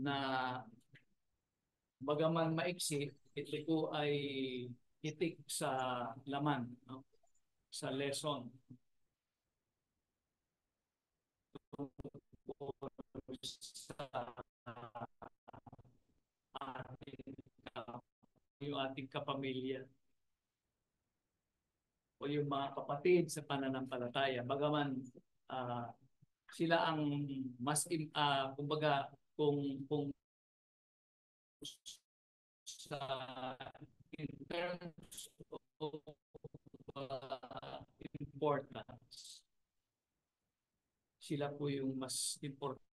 na bagaman maiksi, ito po ay itik sa laman, no? Sa lesson. Sa ating, yung ating kapamilya o yung mga kapatid sa pananampalataya. Bagaman sila ang mas kumbaga kung sa in terms of importance, sila po yung mas importante.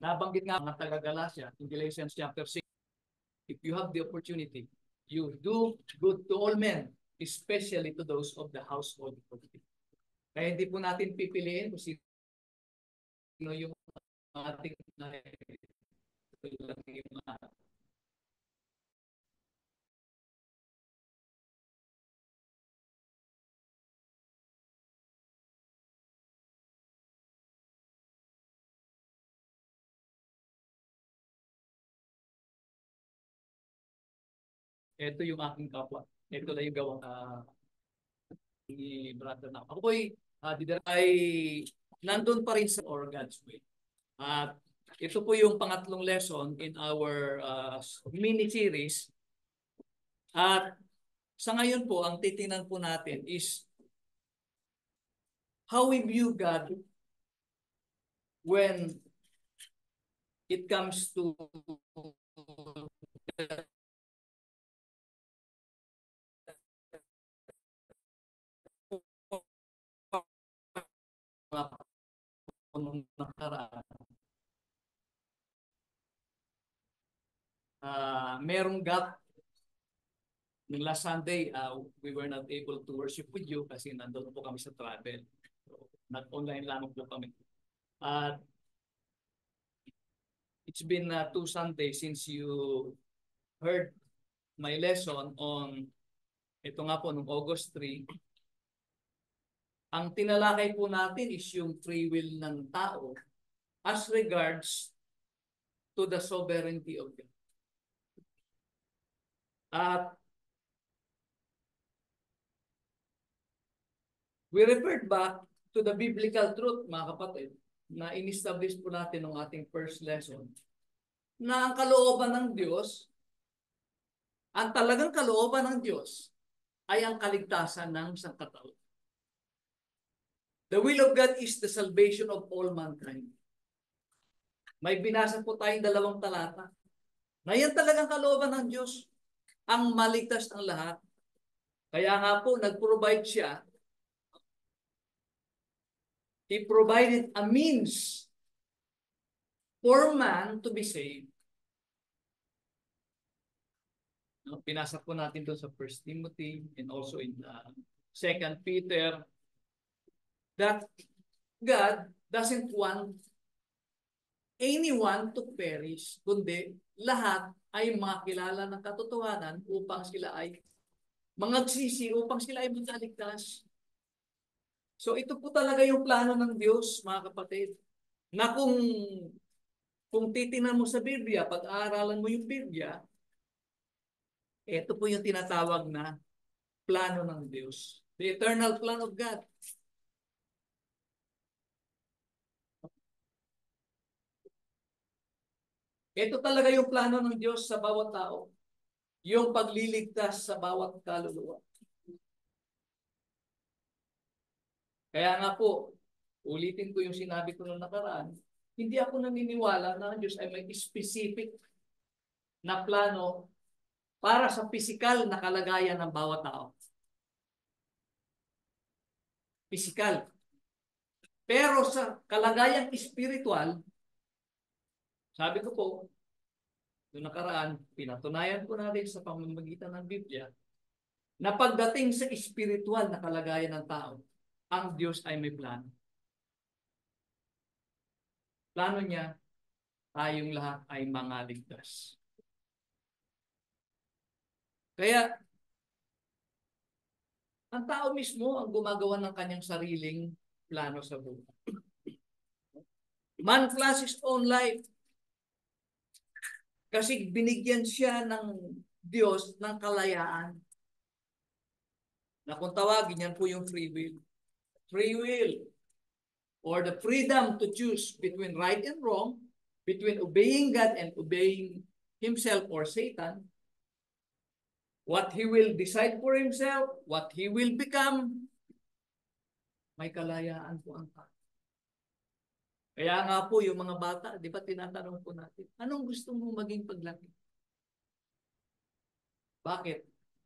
Nabanggit nga ng taga-Galatia in Galatians chapter 6, if you have the opportunity, you do good to all men, especially to those of the household of faith. Kaya hindi po natin pipiliin kung sino yung ating ito yung aking kapwa. Ito na yung gawang ni brother na. Ako po'y ay nandun pa rin sa or God's way. At ito po yung pangatlong lesson in our mini-series. At sa ngayon po, ang titingnan po natin is how we view God when it comes to nakaraan. Merong gap. Nung last Sunday, we were not able to worship with you kasi nandun po kami sa travel. So, not-online lamang po kami. It's been 2 Sundays since you heard my lesson on, ito nga po, nung August 3. Ang tinalakay po natin is yung free will ng tao as regards to the sovereignty of God. At we referred back to the biblical truth, mga kapatid, na in-establish po natin ng ating first lesson, na ang kalooban ng Diyos, ang talagang kalooban ng Diyos, ay ang kaligtasan ng sangkatauhan. The will of God is the salvation of all mankind. May binasa po tayong 2 talata. Na yan talagang kalooban ng Diyos, ang maligtas ng lahat. Kaya nga po, nag-provide siya. He provided a means for man to be saved. No, pinasa po natin doon sa 1 Timothy and also in 2 Peter that God doesn't want anyone to perish, kundi lahat ay makilala ng katotohanan upang sila ay mangagsisi, upang sila ay magkaligtas. So ito po talaga yung plano ng Diyos, mga kapatid, na kung titingnan mo sa Biblia, pag-aaralan mo yung Biblia, ito po yung tinatawag na plano ng Diyos. The eternal plan of God. Ito talaga yung plano ng Diyos sa bawat tao. Yung pagliligtas sa bawat kaluluwa. Kaya nga po, ulitin ko yung sinabi ko noong nakaraan, hindi ako naniniwala na ang Diyos ay may specific na plano para sa pisikal na kalagayan ng bawat tao. Pisikal. Pero sa kalagayang espiritual, sabi ko po, noong nakaraan, pinatunayan ko natin sa pamamagitan ng Biblia, na pagdating sa espiritual na kalagayan ng tao, ang Diyos ay may plano. Plano niya, tayong lahat ay mangaligtas. Kaya, ang tao mismo ang gumagawa ng kanyang sariling plano sa buhay. Man plans his own life. Kasi binigyan siya ng Diyos ng kalayaan. Na kung tawagin yan po yung free will. Free will. Or the freedom to choose between right and wrong, between obeying God and obeying himself or Satan, what he will decide for himself, what he will become, may kalayaan po ang tao. Kaya nga po yung mga bata, di ba tinatanong po natin, anong gusto mo maging paglaki? Bakit?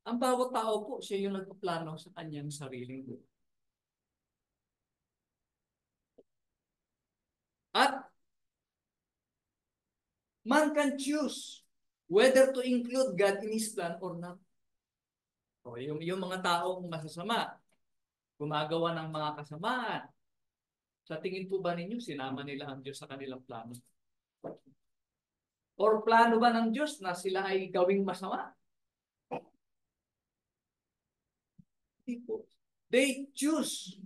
Ang bawat tao po, siya yung nagpaplano sa kanyang sariling buhay. At man can choose whether to include God in his plan or not. O, yung mga taong masasama, gumagawa ng mga kasamaan, sa tingin po ba ninyo, sinama nila ang Diyos sa kanilang plano? Or plano ba ng Diyos na sila ay gawing masama? Hindi po. They choose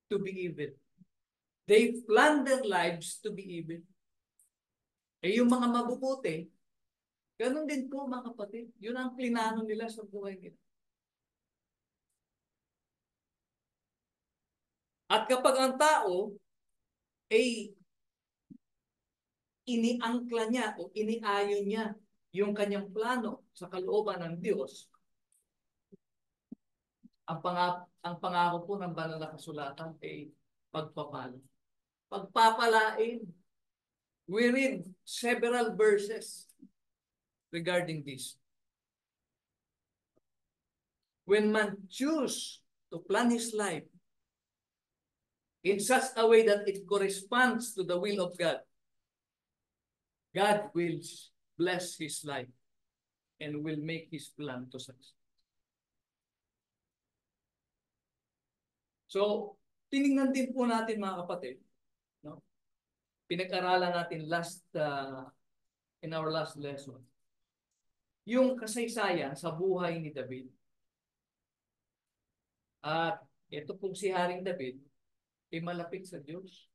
to be evil. They plan their lives to be evil. Eh yung mga mabubuti, ganun din po mga kapatid. Yun ang plinano nila sa buhay nila. At kapag ang tao ay iniangkla niya o iniayon niya yung kanyang plano sa kalooban ng Diyos, ang pangako po ng banal na kasulatan ay pagpapala. Pagpapalain. We read several verses regarding this. When man choose to plan his life in such a way that it corresponds to the will of God, God will bless his life and will make his plan to succeed. So, tinignan din po natin mga kapatid, no? Pinag-aralan natin in our last lesson, yung kasaysayan sa buhay ni David. At ito pong si Haring David, ay malapit sa Diyos.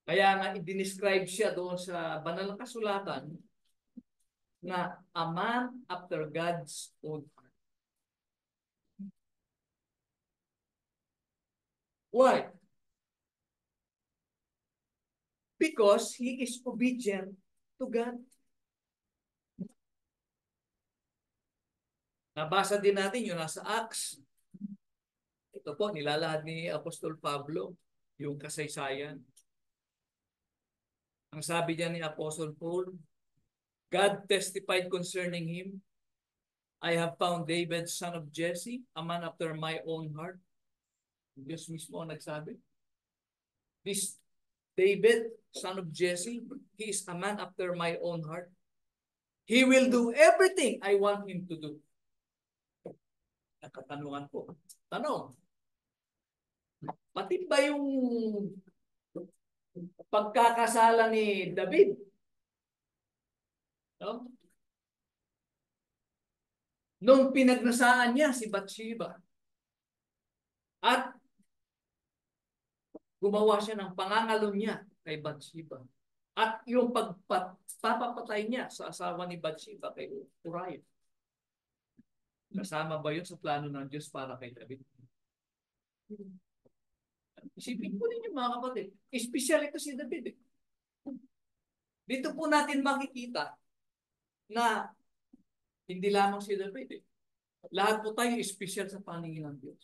Kaya nga i-describe siya doon sa banal na kasulatan na a man after God's own heart. Why? Because he is obedient to God. Nabasa din natin yung nasa Acts. Ito po, nilalahad ni Apostol Pablo, yung kasaysayan. Ang sabi niya ni Apostle Paul, God testified concerning him, I have found David, son of Jesse, a man after my own heart. Diyos mismo ang nagsabi. This David, son of Jesse, he is a man after my own heart. He will do everything I want him to do. Nakatanungan po. Tanong, pati ba yung pagkakasala ni David? No? Nung pinagnasaan niya si Bathsheba at gumawa siya ng pangangalo niya kay Bathsheba at yung pagpapatay niya sa asawa ni Bathsheba kay Uriah. Kasama ba yun sa plano ng Diyos para kay David? Isipin po ninyo mga kapatid, espesyal ito si David. Dito po natin makikita na hindi lamang si David. Lahat po tayo espesyal sa paningin ng Diyos.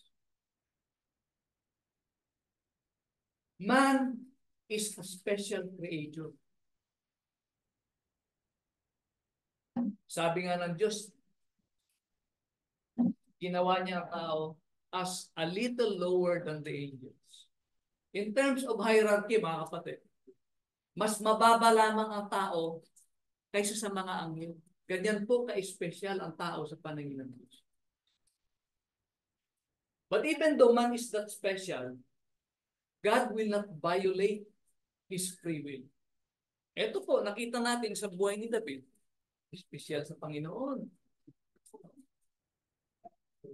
Man is a special creator. Sabi nga ng Diyos, ginawa niya ang tao as a little lower than the angels. In terms of hierarchy, mga kapatid, mas mababa lamang ang tao kaysa sa mga anghel. Ganyan po ka-espesyal ang tao sa paningin ng Diyos. But even though man is that special, God will not violate His free will. Ito po, nakita natin sa buhay ni David, espesyal sa Panginoon.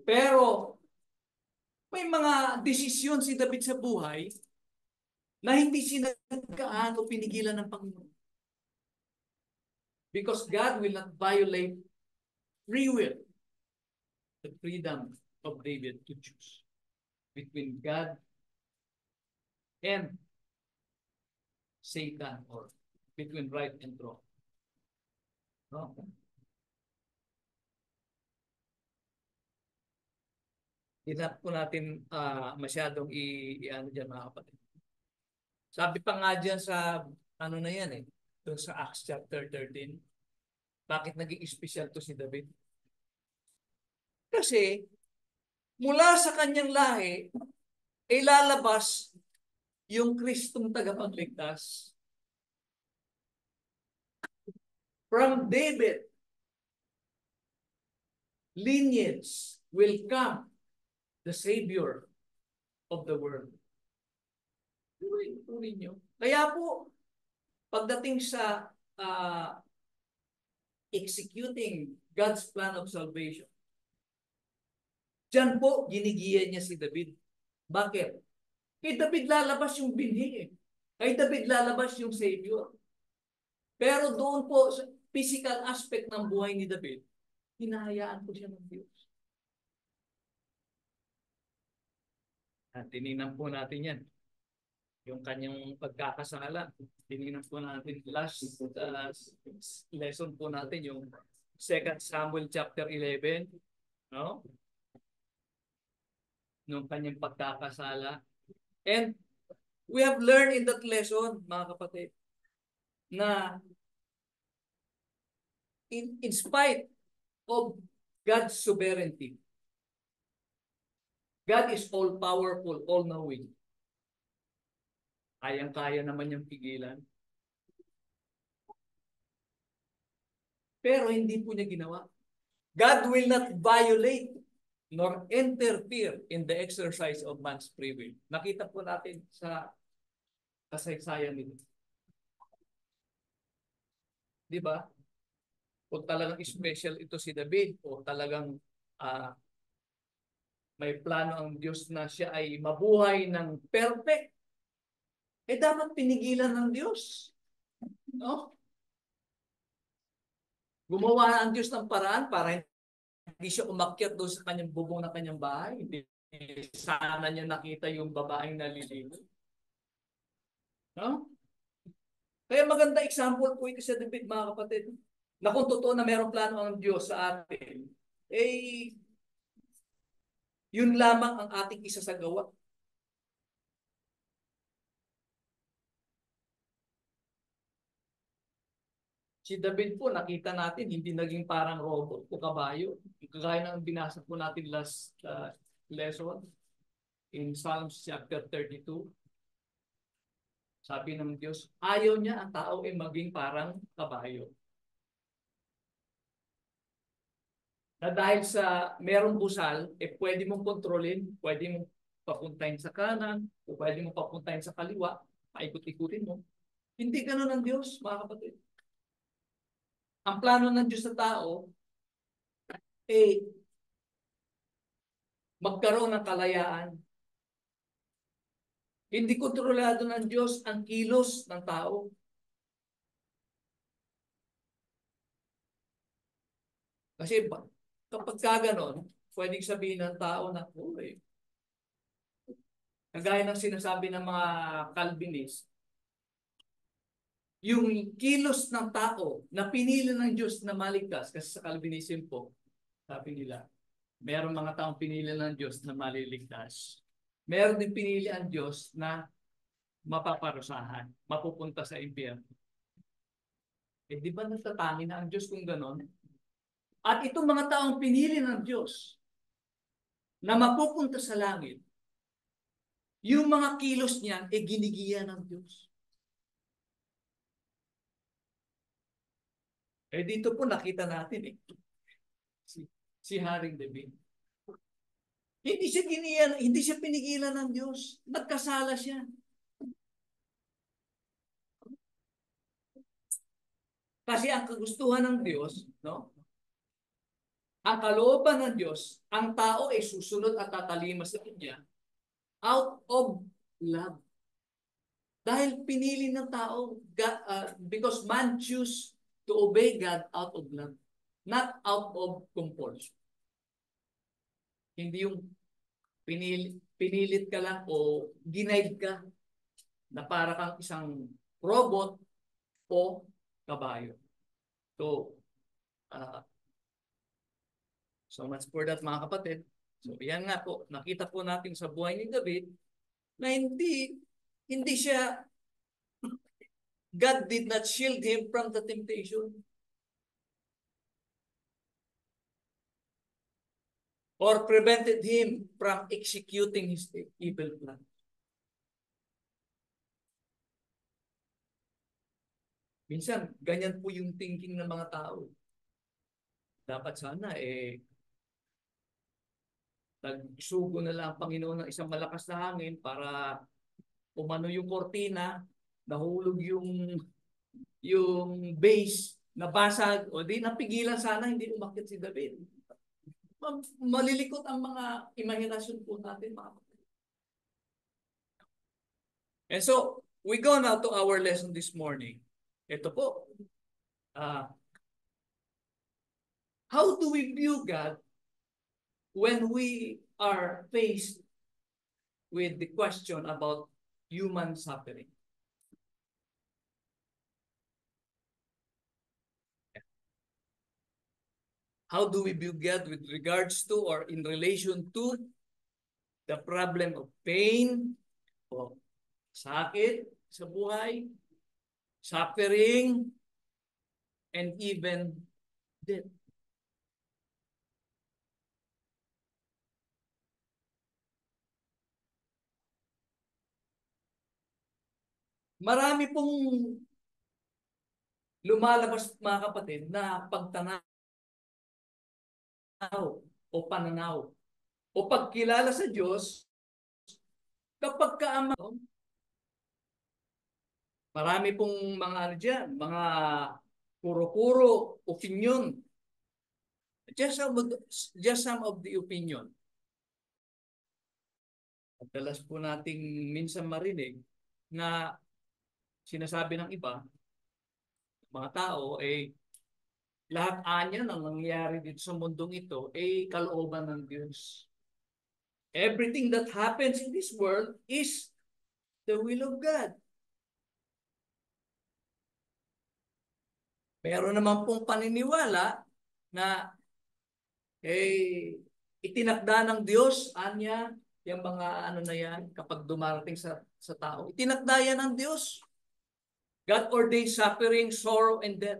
Pero, May mga desisyon si David sa buhay na hindi sinagkaan o pinigilan ng Panginoon. Because God will not violate free will, the freedom of David to choose between God and Satan, or between right and wrong. No? Hindi po natin masyadong i-ano dyan, mga kapatid. Sabi pa nga dyan sa ano na yan doon sa Acts chapter 13, bakit naging special to si David? Kasi mula sa kanyang lahi, lalabas yung Kristong tagapagligtas. From David, lineage will come the Savior of the world. Tuloy nyo. Kaya po, pagdating sa executing God's plan of salvation, diyan po, ginigiyan niya si David. Bakit? Kay David lalabas yung binhi. Kay David lalabas yung Savior. Pero doon po, sa physical aspect ng buhay ni David, hinahayaan po siya ng Diyos. At tinignan po natin yan. Yung kanyang pagkakasala. Tinignan po natin last lesson po natin, yung 2 Samuel chapter 11. No? Nung kanyang pagkakasala. And we have learned in that lesson, mga kapatid, na in spite of God's sovereignty, God is all-powerful, all-knowing. Kayang-kaya naman niyang pigilan. Pero hindi po niya ginawa. God will not violate nor interfere in the exercise of man's free will. Nakita po natin sa kasaysayan nito. Di ba? Kung talagang special ito si David, o talagang may plano ang Diyos na siya ay mabuhay ng perfect, dapat pinigilan ng Diyos. No? Gumawa ang Diyos ng paraan para hindi siya umakyat doon sa kanyang bubong ng kanyang bahay. Hindi sana niya nakita yung babaeng naliligo. No? Kaya maganda example po ito sa David, mga kapatid. Na kung totoo na mayroong plano ang Diyos sa atin, yun lamang ang ating isasagawa. Si David po, nakita natin, hindi naging parang robot o kabayo. Kagaya ng binasa po natin last lesson in Psalms chapter 32. Sabi ng Diyos, ayaw niya ang tao ay maging parang kabayo. Na dahil sa merong busal, pwede mong kontrolin, pwede mong papuntahin sa kanan, o pwede mong papuntahin sa kaliwa, paikot-ikutin mo. Hindi ganun ang Diyos, mga kapatid. Ang plano ng Diyos sa tao, magkaroon ng kalayaan. Hindi kontrolado ng Diyos ang kilos ng tao. Kasi kapag gano'n, pwedeng sabihin ng tao na, kagaya ng sinasabi ng mga Calvinist, yung kilos ng tao na pinili ng Diyos na maligtas, kasi sa Calvinism po, sabi nila, meron mga taong pinili ng Diyos na maliligtas. Meron din pinili ang Diyos na mapaparusahan, mapupunta sa impyerno. Di ba natatangi na ang Diyos kung gano'n? At itong mga taong pinili ng Diyos na mapupunta sa langit, yung mga kilos niyan, ginigiya ng Diyos. Dito po nakita natin si Haring David. Hindi siya pinigilan ng Diyos. Nagkasala siya. Kasi ang kagustuhan ng Diyos, no? ang kalooban ng Diyos, ang tao ay susunod at tatalima sa Kanya out of love. Dahil pinili ng tao, because man choose to obey God out of love, not out of compulsion. Hindi yung pinilit ka lang o ginaid ka na para kang isang robot o kabayo. So, so much for that mga kapatid. So, yan nga po, nakita po natin sa buhay ni David na hindi siya, God did not shield him from the temptation or prevented him from executing his evil plan. Minsan, ganyan po yung thinking ng mga tao. Dapat sana, nagsugo na lang ang Panginoon ng isang malakas na hangin para umano yung kortina, nahulog yung base, nabasag, o di napigilan sana, hindi umakyat si David. Malilikot ang mga imahinasyon po natin, mga kapatid. And so, we go now to our lesson this morning. Ito po. How do we view God when we are faced with the question about human suffering? How do we view God with regards to or in relation to the problem of pain, o sakit sa buhay, suffering, and even death? Marami pong lumalabas, mga kapatid, na pagtanaw o pananaw o pagkilala sa Diyos kapag kaamang. Marami pong mga ano dyan, mga puro-puro opinion. Just some of the opinion. Madalas po nating minsan marinig na sinasabi ng iba, mga tao, lahat anya ng nangyayari dito sa mundong ito kalooban ng Diyos. Everything that happens in this world is the will of God. Pero naman pong paniniwala na itinakda ng Diyos, anya, yung mga ano na yan, kapag dumarating sa tao, itinakda yan ng Diyos. God ordained suffering, sorrow, and death.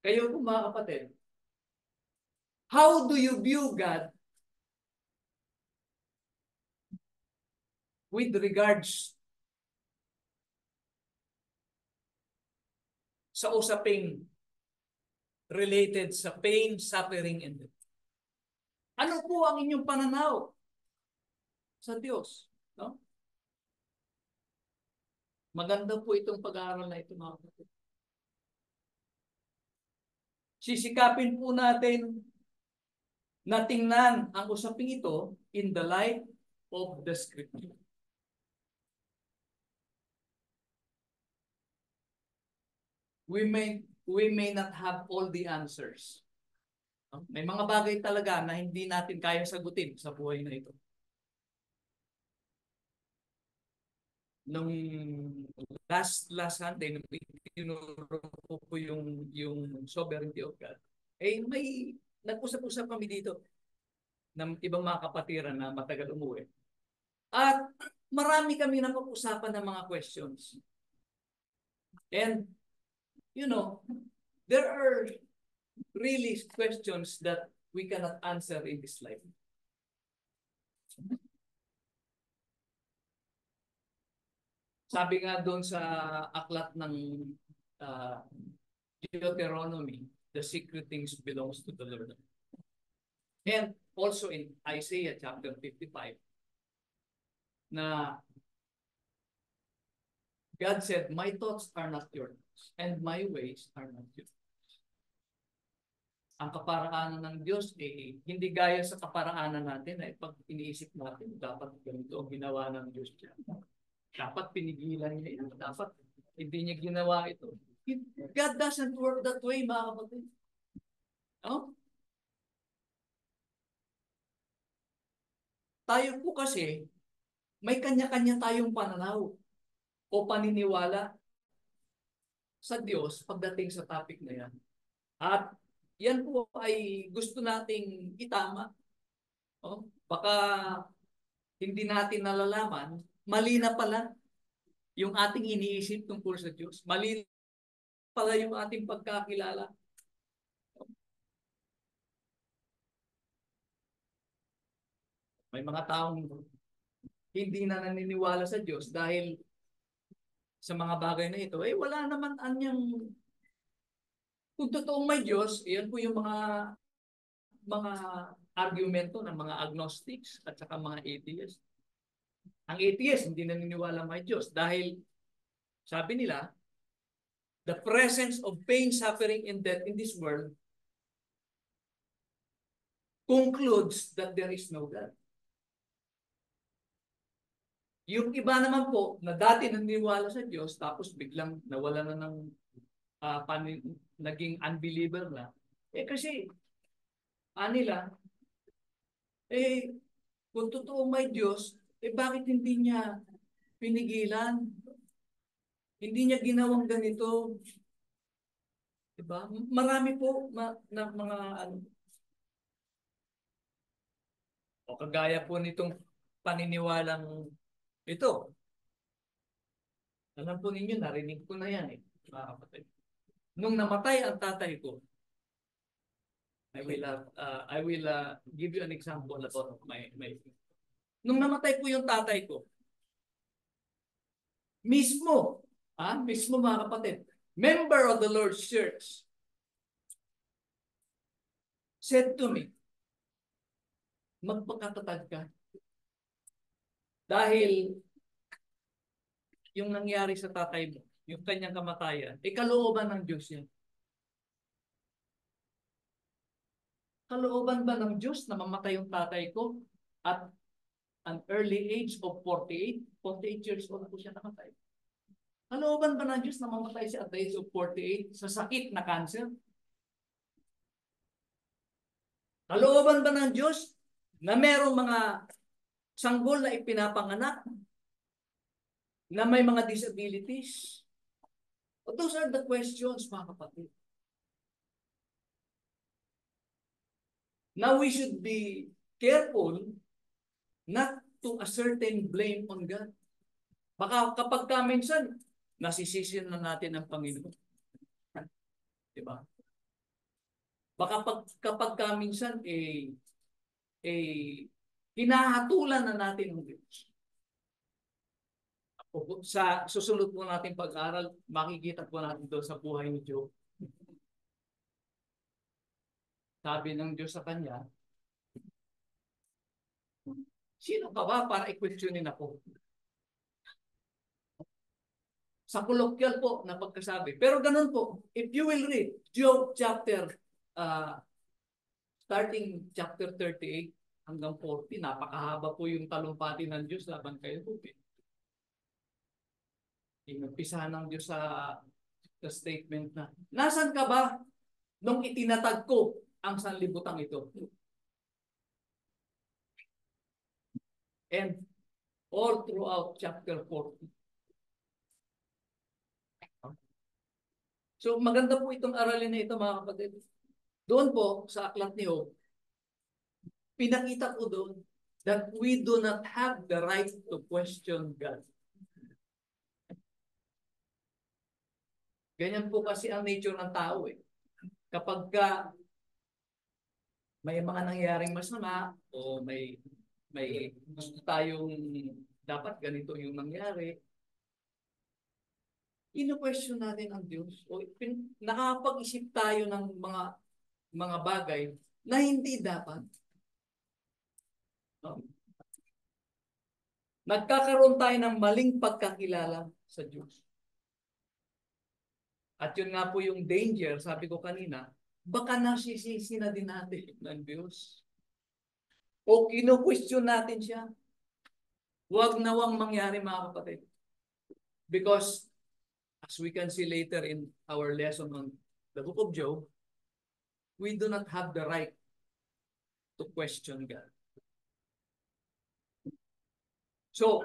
Kayo po mga kapatid, how do you view God with regards sa usaping related sa pain, suffering, and death? Ano po ang inyong pananaw sa Diyos? No? Maganda po itong pag-aaral na ito, mga kapatid. Sisikapin po natin na tingnan ang usaping ito in the light of the Scripture. We may not have all the answers. May mga bagay talaga na hindi natin kaya sagutin sa buhay na ito. Nung last Sunday, nung tinuro ko po yung sovereignty of God, may nag-usap-usap kami dito ng ibang mga kapatiran na matagal umuwi. At marami kami napag-usapan ng mga questions. And there are really questions that we cannot answer in this life. Sabi nga doon sa aklat ng Deuteronomy, the secret things belongs to the Lord. And also in Isaiah chapter 55, na God said, my thoughts are not your and my ways are not your. Ang kaparaanan ng Diyos, hindi gaya sa kaparaanan natin na pag iniisip natin, dapat ganito ang ginawa ng Diyos dyan. Dapat pinigilan niya ito. Dapat hindi niya ginawa ito. God doesn't work that way, mga kapatid. No? Tayo po kasi, may kanya-kanya tayong pananaw o paniniwala sa Diyos pagdating sa topic na yan. At yan po ay gusto nating itama. Oh, baka hindi natin nalalaman, mali na pala yung ating iniisip tungkol sa Diyos. Mali na pala yung ating pagkakilala. May mga taong hindi na naniniwala sa Diyos dahil sa mga bagay na ito. Wala naman anyang. Kung totoong may Diyos, yan po yung mga argumento ng mga agnostics at saka mga atheists. Ang atheist hindi naniniwala may Diyos dahil sabi nila, the presence of pain, suffering, and death in this world concludes that there is no God. Yung iba naman po na dati naniniwala sa Diyos tapos biglang nawala na ng naging unbeliever na. Kasi nila, kung totoo may Diyos, bakit hindi niya pinigilan? Hindi niya ginawang ganito. Diba? Marami po na mga o kagaya po nitong paniniwalang ito. Alam po ninyo, narinig ko na yan mga kapatid. Nung namatay ang tatay ko, I will give you an example about my nung namatay po yung tatay ko, mismo mga kapatid, member of the Lord's Church, said to me, magpakatatag ka. Dahil yung nangyari sa tatay mo, yung kanyang kamatayan, kalooban ng Diyos yan. Kalooban ba ng Diyos na mamatay yung tatay ko at an early age of 48? 48 years old po siya namatay. Kalooban ba ng Diyos na mamatay siya at the age of 48 sa sakit na cancer? Kalooban ba ng Diyos na merong mga sanggol na ipinapanganak na may mga disabilities? Those are the questions, mga kapatid. Now we should be careful not to ascertain blame on God. Baka kapag minsan, nasisisi na natin ang Panginoon. Diba? Baka kapag minsan, hinahatulan na natin ang Diyos. Sa susunod po natin pag-aral, makikita po natin doon sa buhay ni Job. Sabi ng Diyos sa kanya, sino ka ba para i-questionin ako? Sa colloquial po na pagkasabi. Pero ganun po, if you will read Job starting chapter 38 hanggang 40, napakahaba po yung talumpati ng Diyos laban kay Job. Inumpisahan ng Diyos sa statement na, nasan ka ba nung itinatag ko ang sanlibutan ito? And all throughout chapter 40. So maganda po itong aralin na ito, mga kapatid. Doon po sa aklat ni Job, pinakita ko doon that we do not have the right to question God. Ganyan po kasi ang nature ng tao Kapag may mga nangyaring masama o may gusto tayong dapat ganito yung nangyari, ino-question natin ang Diyos o nakakapag-isip tayo ng mga bagay na hindi dapat. No? Nagkakaroon tayo ng maling pagkakilala sa Diyos. At yun nga po yung danger, sabi ko kanina, baka nasisisi na din natin ng Diyos. O kino-question natin siya. Huwag nawang mangyari mga kapatid. Because as we can see later in our lesson on the book of Job, we do not have the right to question God. So,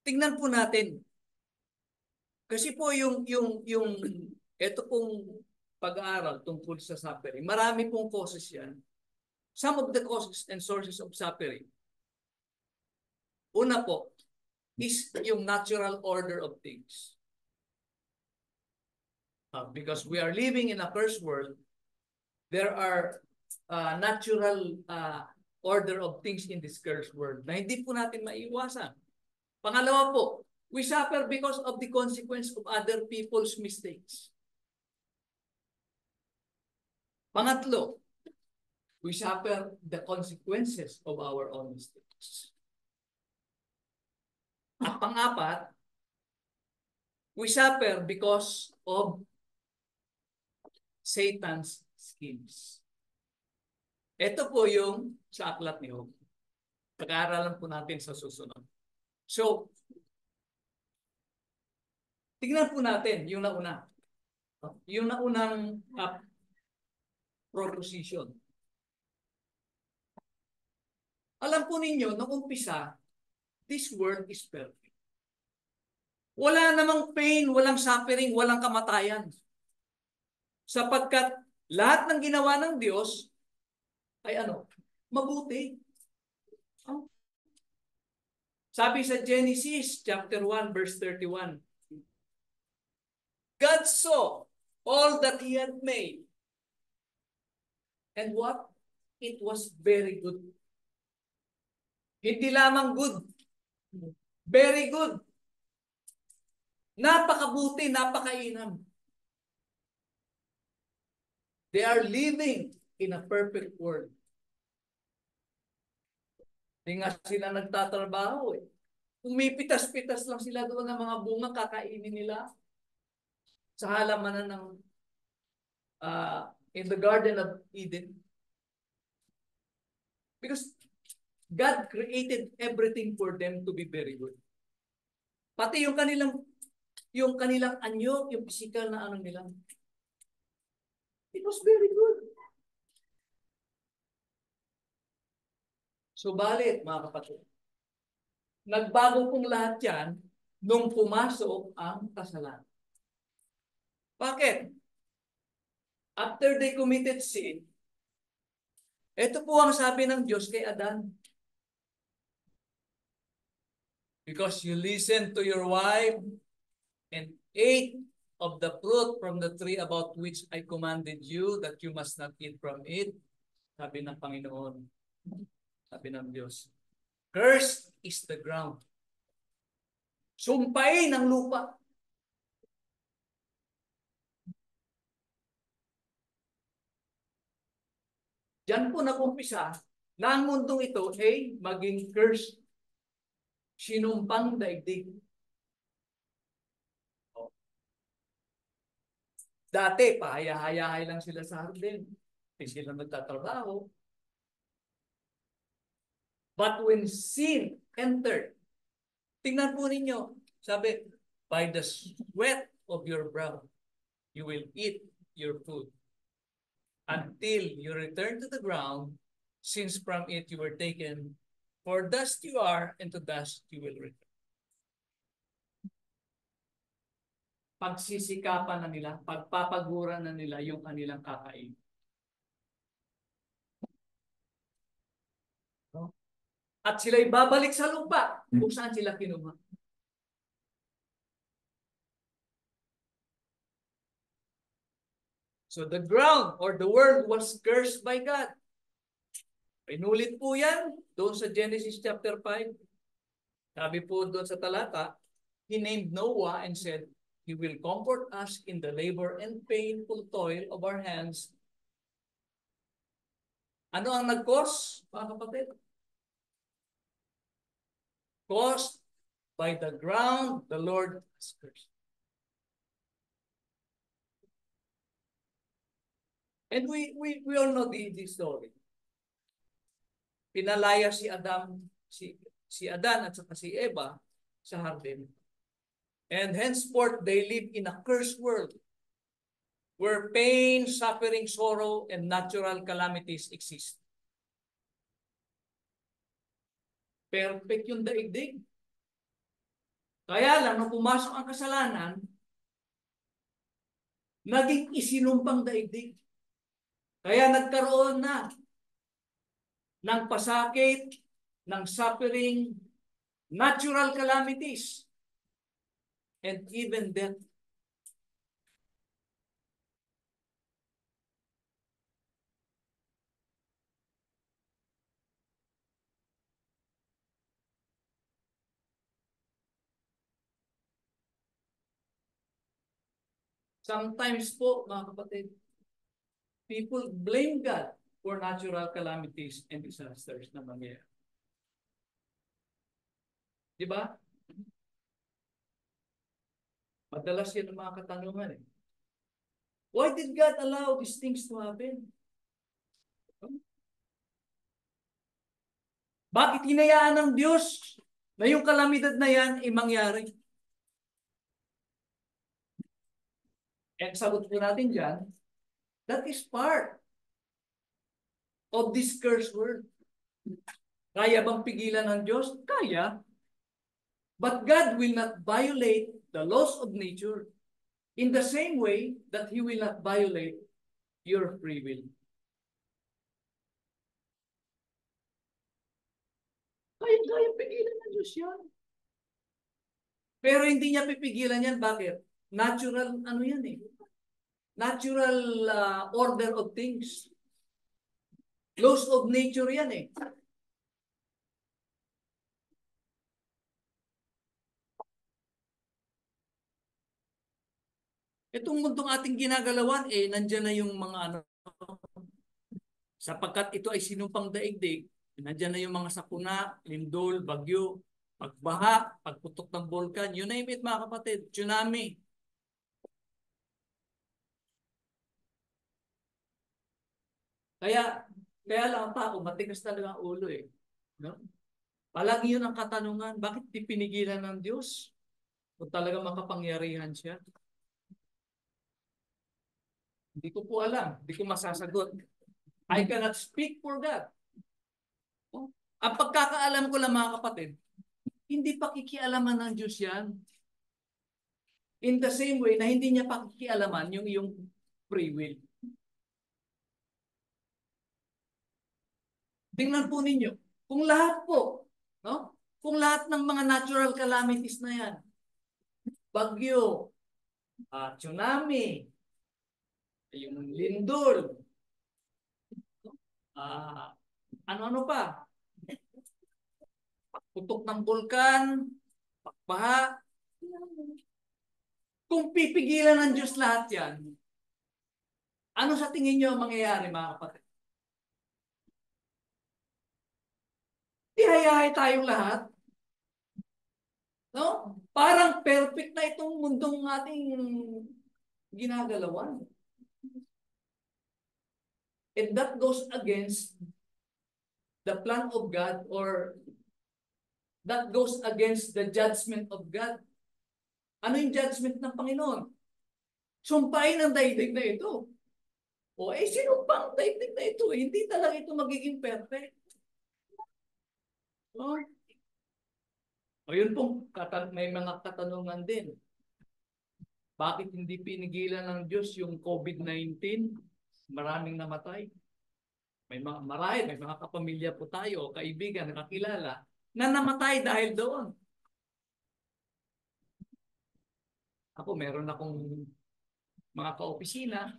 tingnan po natin. Kasi po yung ito pong pag-aaral tungkol sa suffering, marami pong causes yan. Some of the causes and sources of suffering. Una po is yung natural order of things. Because we are living in a cursed world, there are natural order of things in this cursed world na hindi po natin maiwasan. Pangalawa po, we suffer because of the consequence of other people's mistakes. Pangatlo, we suffer the consequences of our own mistakes. At pang-apat, we suffer because of Satan's schemes. Ito po yung sa aklat ni Job. Pag-aaralan po natin sa susunod. So, tingnan po natin yung nauna. Yung naunang proposition. Alam po ninyo, nung umpisa, this world is perfect. Wala namang pain, walang suffering, walang kamatayan. Sapagkat lahat ng ginawa ng Diyos ay mabuti. Sabi sa Genesis chapter 1 verse 31, God saw all that He had made. And what? It was very good. Hindi lamang good. Very good. Napakabuti, napakainam. They are living in a perfect world. Hindi nga sila nagtatrabaho eh. Pumipitas-pitas lang sila doon ng mga bunga, kakainin nila sa halamanan ng in the Garden of Eden. Because God created everything for them to be very good. Pati yung kanilang anyo, yung physical na nila. It was very good. Subalit, mga kapatid, nagbago pong lahat yan nung pumasok ang kasalanan. Bakit? After they committed sin, ito po ang sabi ng Diyos kay Adan. Because you listened to your wife and ate of the fruit from the tree about which I commanded you that you must not eat from it, sabi ng Panginoon, sabi ng Diyos, cursed is the ground. Sumpain ang lupa. Diyan po nakumpisa na ang mundong ito ay maging cursed. Sinumpang daigdig. Dati, pahaya-hayahay lang sila sa hardin. Hindi sila nagtatrabaho. But when sin entered, tingnan po ninyo, sabi, by the sweat of your brow, you will eat your food until you return to the ground, since from it you were taken, for dust you are, and to dust you will return. Pagsisikapan na nila, pagpapaguran na nila yung kanilang kakain. At sila'y babalik sa lupa kung saan sila kinuha. So the ground or the world was cursed by God. Pinulit po yan doon sa Genesis chapter 5. Sabi po doon sa talata, He named Noah and said, He will comfort us in the labor and painful toil of our hands. Ano ang nag-cause, mga kapatid? Caused by the ground the Lord has cursed. And we all know the story. Pinalaya si Adam, si Adan at saka si Eva sa hardin. And henceforth, they live in a cursed world where pain, suffering, sorrow, and natural calamities exist. Perfect yung daigdig. Kaya lang, nung pumasok ang kasalanan, naging isinumpang daigdig. Kaya nagkaroon na ng pasakit, ng suffering, natural calamities, and even death. Sometimes po, mga kapatid, people blame God for natural calamities and disasters na mangyayari. Di ba? Madalas yan ang mga katanungan eh. Why did God allow these things to happen? Bakit hinayaan ng Diyos na yung kalamidad na yan ay mangyari? And sagot po natin dyan, that is part of this cursed world. Kaya bang pigilan ng Diyos? Kaya. But God will not violate the laws of nature in the same way that He will not violate your free will. Kaya pigilan ng Diyos yan. Pero hindi niya pipigilan yan. Bakit? Natural, ano yan eh. Natural order of things. Laws of nature yan eh. Itong mundong ating ginagalawan, eh, nandyan na yung mga ano, sapagkat ito ay sinumpang daigdig, nandyan na yung mga sakuna, lindol, bagyo, pagbaha, pagputok ng volcan, you name it mga kapatid, tsunami. Kaya lang ang tao, matigas talaga ang ulo eh. No? Palagi yun ang katanungan, bakit di pinigilan ng Diyos? Kung talaga makapangyarihan siya. Hindi ko po alam. Hindi ko masasagot. I cannot speak for God. Ang pagkakaalam ko lang mga kapatid, hindi pakikialaman ng Diyos yan. In the same way na hindi niya pakikialaman yung iyong free will. Tingnan po ninyo, kung lahat po, no? Kung lahat ng mga natural calamities na yan, bagyo, tsunami, yung lindol, ano-ano pa, putok ng bulkan, pagbaha, kung pipigilan ng Diyos lahat yan, ano sa tingin nyo ang mangyayari mga kapatid? Ihayahay tayong lahat. No? Parang perfect na itong mundong ating ginagalawan. And that goes against the plan of God, or that goes against the judgment of God. Ano yung judgment ng Panginoon? Sumpain ang daigdig na ito. O sinumpang daigdig na ito. Hindi talaga ito magiging perfect. O yun pong may mga katanungan din. Bakit hindi pinigilan ng Diyos yung COVID-19? Maraming namatay. May mga kapamilya po tayo, kaibigan, nakakilala, na namatay dahil doon. Ako, meron akong mga kaopisina,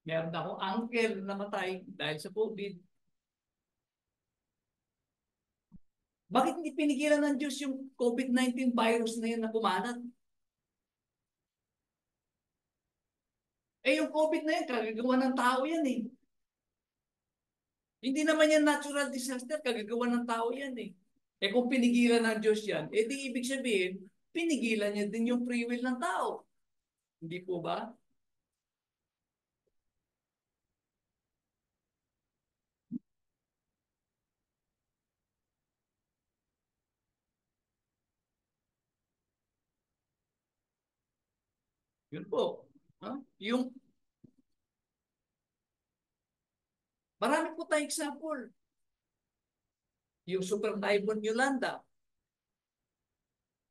meron akong uncle na namatay dahil sa COVID. Bakit hindi pinigilan ng Diyos yung COVID-19 virus na yun na kumalat? Yung COVID na yan, kagagawa ng tao yan eh. Hindi naman yan natural disaster, kagagawa ng tao yan eh. Kung pinigilan ng Diyos yan, di ibig sabihin, pinigilan niya din yung free will ng tao. Hindi po ba? Yun po. Yung marami po tayong example. Yung Super Typhoon Yolanda.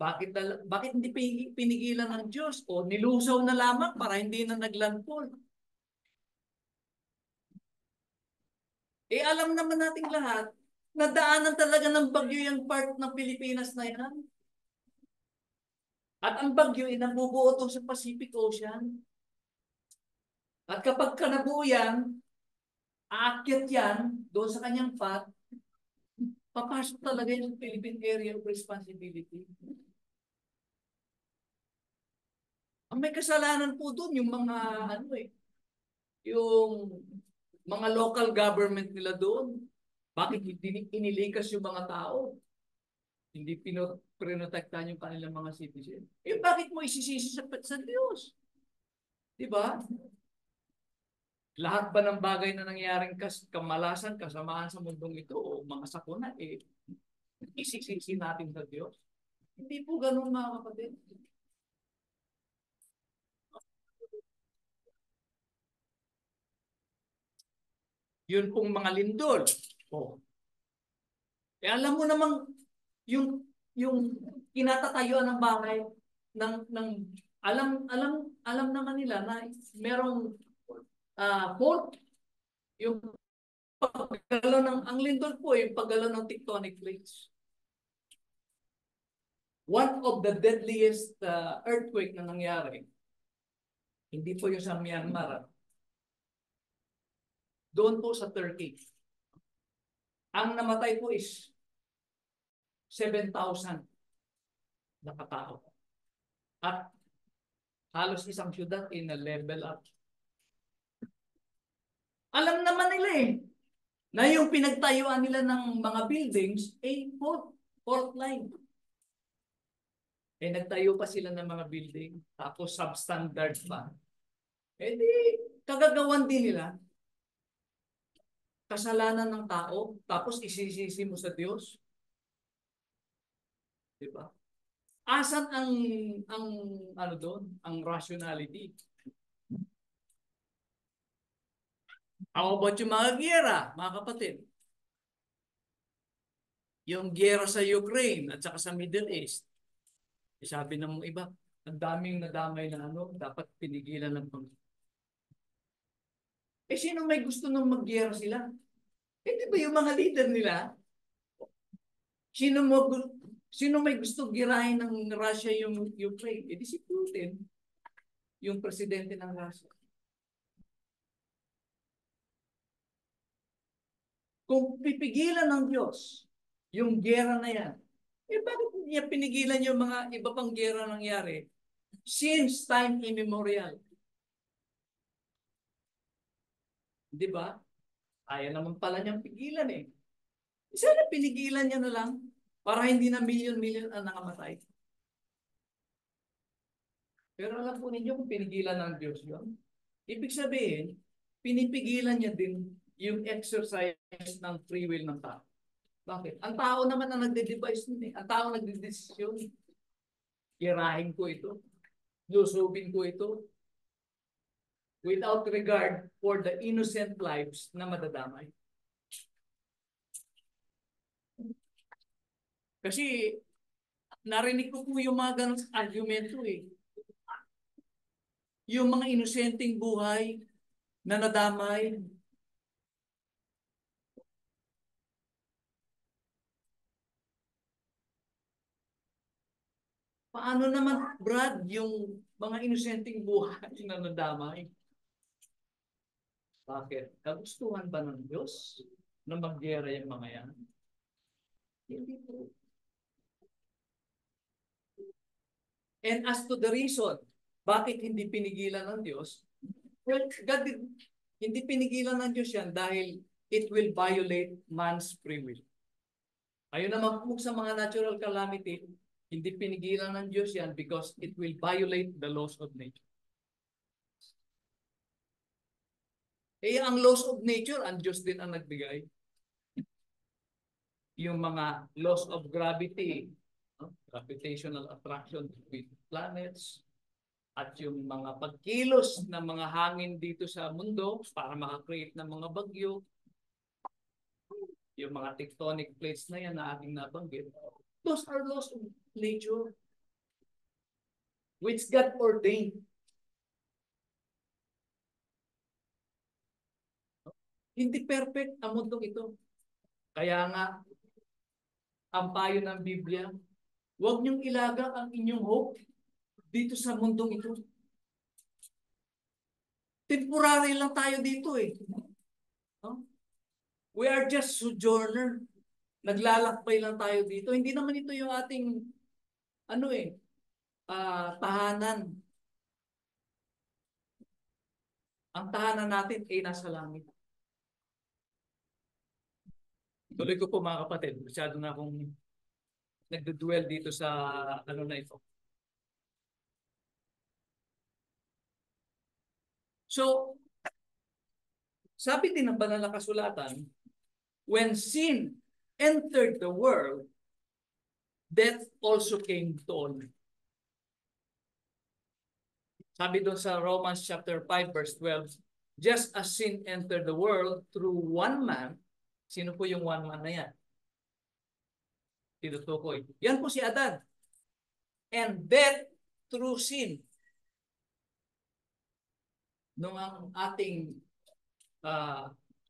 Bakit hindi pinigilan ng Diyos? O nilusaw na lamang para hindi na naglandfall? Alam naman nating lahat, nadaanan talaga ng bagyo yung part ng Pilipinas na yan. At ang bagyo ay nabubuo ito sa Pacific Ocean. At kapag nabuo yan, aakyat yan doon sa kanyang path, papasok talaga yung Philippine Area of Responsibility. Ang may kasalanan po doon yung mga yung mga local government nila doon. Bakit hindi inilikas yung mga tao? Hindi pinotektahan yung kanilang mga citizen. Bakit mo isisisi sa Diyos? Di ba? Lahat ba ng bagay na nangyaring kamalasan, kasamaan sa mundong ito o mga sakuna, isisisi natin sa Diyos? Hindi po ganun, mga kapatid. Yun pong mga lindol. Alam mo namang yung kinatatayuan ng bahay ng alam naman nila na merong fault yung paggalaw ang lindol po yung paggalaw ng tectonic plates. One of the deadliest earthquake na nangyari, hindi po yung sa Myanmar, doon po sa Turkey. Ang namatay po is 7,000 na katao. At halos isang syudad in a level up. Alam naman nila na yung pinagtayuan nila ng mga buildings fault line. Nagtayo pa sila ng mga building, tapos substandard pa. Di, kagagawan din nila. Kasalanan ng tao, tapos isisisi mo sa Diyos. Diba? Asan ang doon? Ang rationality? How about yung mga giyera, mga kapatid? Yung giyera sa Ukraine at saka sa Middle East. Sabi ng mga iba, ang daming nadamay na dapat pinigilan ng Panginoon. Sino may gusto nung mag-giyera sila? Di ba yung mga leader nila? Sino may gusto girahin ng Russia yung Ukraine? Di si Putin, yung presidente ng Russia. Kung pipigilan ng Diyos yung giyera na yan, bakit niya pinigilan yung mga iba pang giyera nangyari? Since time immemorial. Di ba? Ayaw naman pala niyang pigilan Sana pinigilan niya na lang para hindi na million-million ang nakamatay. Pero alam po ninyo kung pinigilan ng Diyos yun, ibig sabihin, pinipigilan niya din yung exercise ng free will ng tao. Bakit? Ang tao naman ang nagde-devise nun Ang tao nagde-desisyon. Kirahin ko ito. Lusubin ko ito. Without regard for the innocent lives na madadamay. Kasi narinig ko po yung mga ganong argumento Yung mga inosenteng buhay na nadamay. Paano naman, Brad, yung mga inosenteng buhay na nadamay? Bakit? Kagustuhan ba ng Diyos na magyera yung mga yan? Hindi po. And as to the reason, bakit hindi pinigilan ng Diyos? Well, God, hindi pinigilan ng Diyos yan dahil it will violate man's free will. Ayun naman po sa mga natural calamity, hindi pinigilan ng Diyos yan because it will violate the laws of nature. Ang laws of nature, ang Diyos din ang nagbigay. Yung mga laws of gravity, gravitational attraction between planets, At yung mga pagkilos ng mga hangin dito sa mundo para makakreate ng mga bagyo, yung mga tectonic plates na yan na ating nabanggit, those are laws of nature which God ordained. Hindi perfect ang mundong ito. Kaya nga, ang payo ng Biblia, huwag niyong ilaga ang inyong hope dito sa mundong ito. Temporary lang tayo dito eh. No? We are just sojourner. Naglalakbay lang tayo dito. Hindi naman ito yung ating tahanan. Ang tahanan natin ay nasa langit. Tuloy ko po mga kapatid. Masyado na akong nagduduel dito sa na ito. So, sabi din ng banal na kasulatan, when sin entered the world, death also came to all. Sabi doon sa Romans chapter 5 verse 12, just as sin entered the world through one man, sino po yung one man na yan? Tinutukoy. Yan po si Adan. And death through sin. Nung ang ating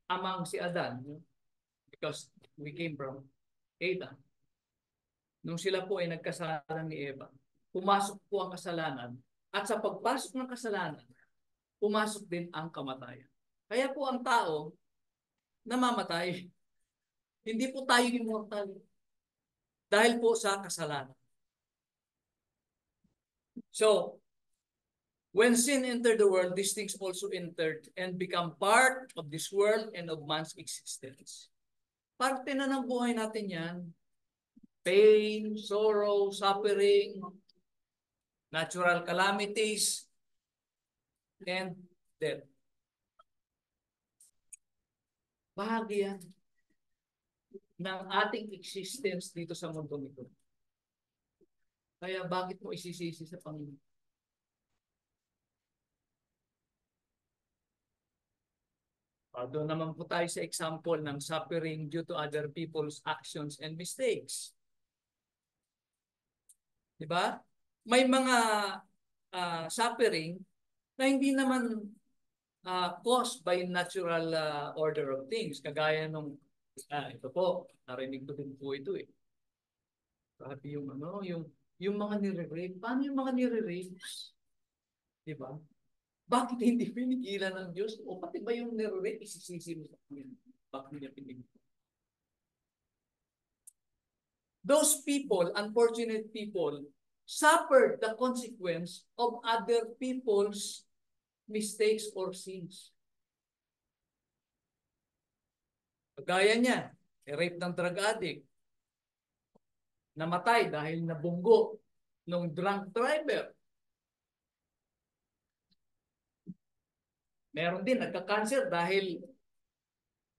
amang si Adan, because we came from Adam, nung sila po ay nagkasalanan ni Eva, pumasok po ang kasalanan. At sa pagpasok ng kasalanan, pumasok din ang kamatayan. Kaya po ang tao namamatay. Hindi po tayo immortal. Dahil po sa kasalanan. So, when sin entered the world, these things also entered and become part of this world and of man's existence. Parte na ng buhay natin yan. Pain, sorrow, suffering, natural calamities, and death. Bahagi yan ng ating existence dito sa mundong ito. Kaya bakit mo isisisi sa Panginoon? Doon naman po tayo sa example ng suffering due to other people's actions and mistakes. Diba? May mga suffering na hindi naman caused by natural order of things. Kagaya nung, ito po, narinig ko din po ito eh. Sabi yung mga nire-rape. Paano yung mga nire-rape? Diba? Bakit hindi pinigilan ng Diyos? O pati ba yung nire-rape, isisisi mo sa Kanya? Bakit niya pinigilan? Those people, unfortunate people, suffered the consequence of other people's mistakes or sins. Kagaya niya, rape ng drug addict, namatay dahil nabunggo ng drunk driver. Meron din nagka-cancer dahil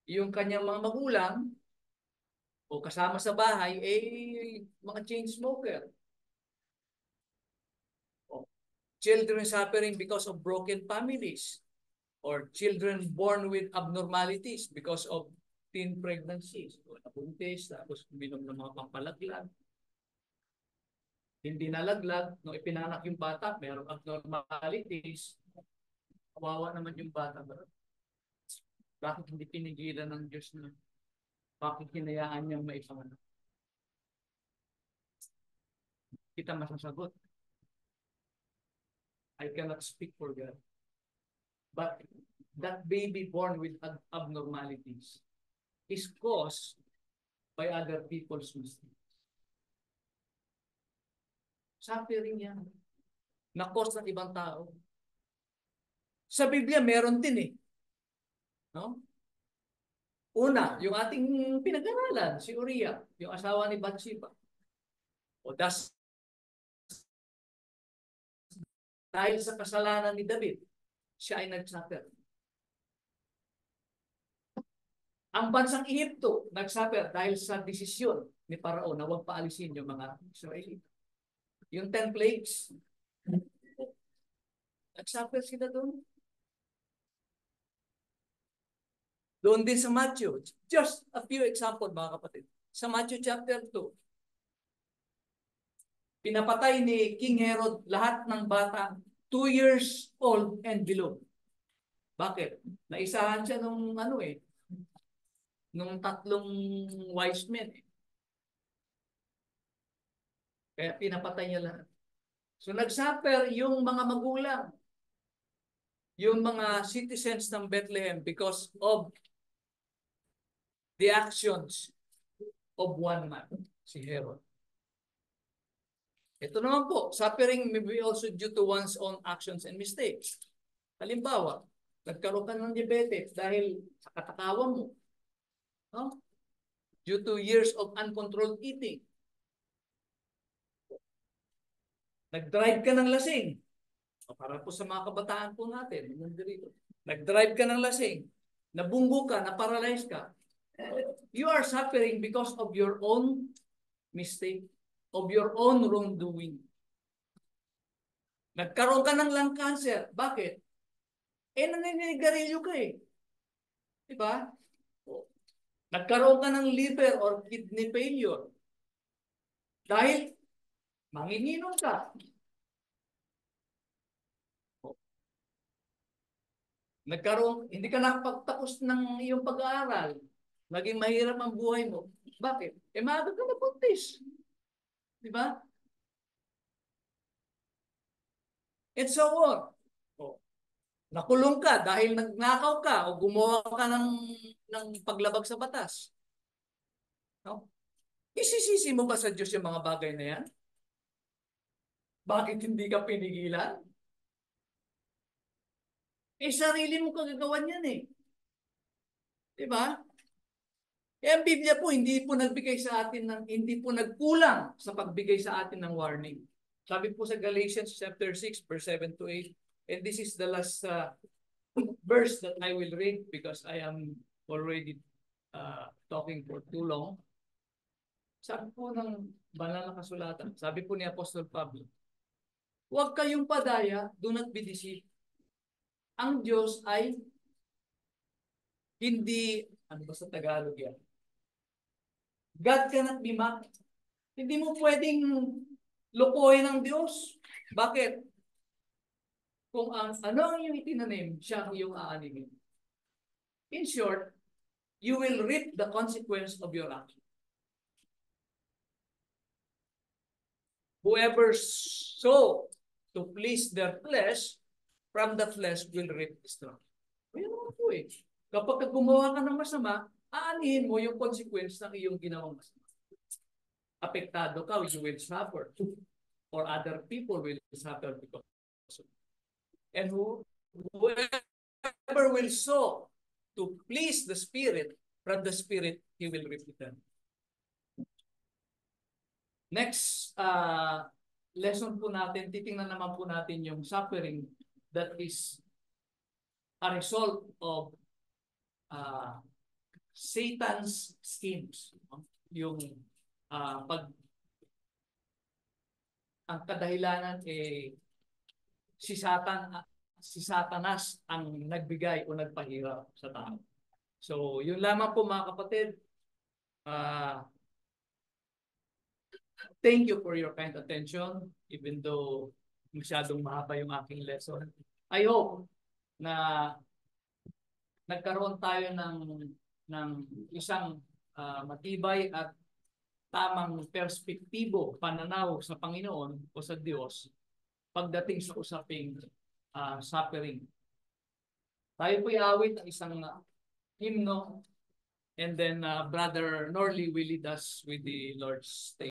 yung kanyang mga magulang o kasama sa bahay mga chain smoker. Children suffering because of broken families, or children born with abnormalities because of teen pregnancies. Nabuntis, tapos uminom ng mga pampalaglag. Hindi nalaglag, nung ipinanak yung bata, mayroong abnormalities. Kawawa naman yung bata. Bakit hindi pinigilan ng Diyos na? Bakit hinayaan niyang maipanganak? Kita masasagot. I cannot speak for God. But that baby born with abnormalities is caused by other people's mistakes. Suffering yan. Na-cause ng ibang tao. Sa Biblia, meron din eh. No? Una, yung ating pinag-aralan, si Uriah, yung asawa ni Bathsheba. Dahil sa kasalanan ni David, siya ay nagsuffer. Ang bansang Ehipto nagsuffer dahil sa desisyon ni Parao na huwag paalisin yung mga Israelita. Yung 10 plagues, Nagsuffer sila doon. Doon din sa Matthew. Just a few example, mga kapatid. Sa Matthew chapter 2, pinapatay ni King Herod lahat ng bata 2 years old and below. Bakit? Naisahan siya nung nung tatlong wise men. Kaya pinapatay niya lahat. So nagsuffer yung mga magulang, yung mga citizens ng Bethlehem because of the actions of one man, si Herod. Ito naman po, suffering may be also due to one's own actions and mistakes. Halimbawa, nagkaroon ka ng diabetes dahil sa katakawan mo. No? Due to years of uncontrolled eating. Nag-drive ka ng lasing. Para po sa mga kabataan po natin. Nag-drive ka ng lasing. Nabunggo ka, na-paralyze ka. You are suffering because of your own mistake, of your own wrongdoing. Nagkaroon ka ng lung cancer. Bakit? Naninigarilyo ka eh. Diba? Nagkaroon ka ng liver or kidney failure. Dahil manginginom ka. Hindi ka nakapagtapos ng iyong pag-aaral. Naging mahirap ang buhay mo. Bakit? Maaga ka napuntis. Diba? And so on. Nakulong ka dahil nagnakaw ka o gumawa ka ng paglabag sa batas. No? Isisisi mo ba sa Diyos yung mga bagay na yan? Bakit hindi ka pinigilan? Sarili mo kagagawan yan eh. Diba? Ang Biblia po, hindi po hindi po nagkulang sa pagbigay sa atin ng warning. Sabi po sa Galatians chapter 6, verse 7 to 8, and this is the last verse that I will read because I am already talking for too long. Sabi po ng banal na kasulatan, sabi po ni Apostol Pablo, huwag kayong padaya, do not be deceived. Ang Diyos ay hindi, ano ba sa Tagalog yan? God cannot be mocked. Hindi mo pwedeng lukuhin ng Diyos. Bakit? Kung ano ang iyong itinanim, siya ang iyong aanihin. In short, you will reap the consequence of your action. Whoever sow to please their flesh, from the flesh will reap destruction. Yan naman po eh. Kapag gumawa ka ng masama, aanihin mo yung consequence ng iyong ginawang masama. Apektado ka, you will suffer. Or other people will suffer because of it. And whoever will sow to please the Spirit, from the Spirit, he will reap it. Next lesson po natin, titingnan naman po natin yung suffering that is a result of Satan's schemes. Yung ang kadahilanan si Satanas ang nagbigay o nagpahirap sa tao. So, yun lamang po mga kapatid. Thank you for your kind attention, even though masyadong mahaba yung aking lesson. I hope na nagkaroon tayo ng isang matibay at tamang perspektibo, pananaw sa Panginoon o sa Diyos pagdating sa usaping suffering. Tayo po'y awit ng isang hymno, and then Brother Norley will lead us with the Lord's Table.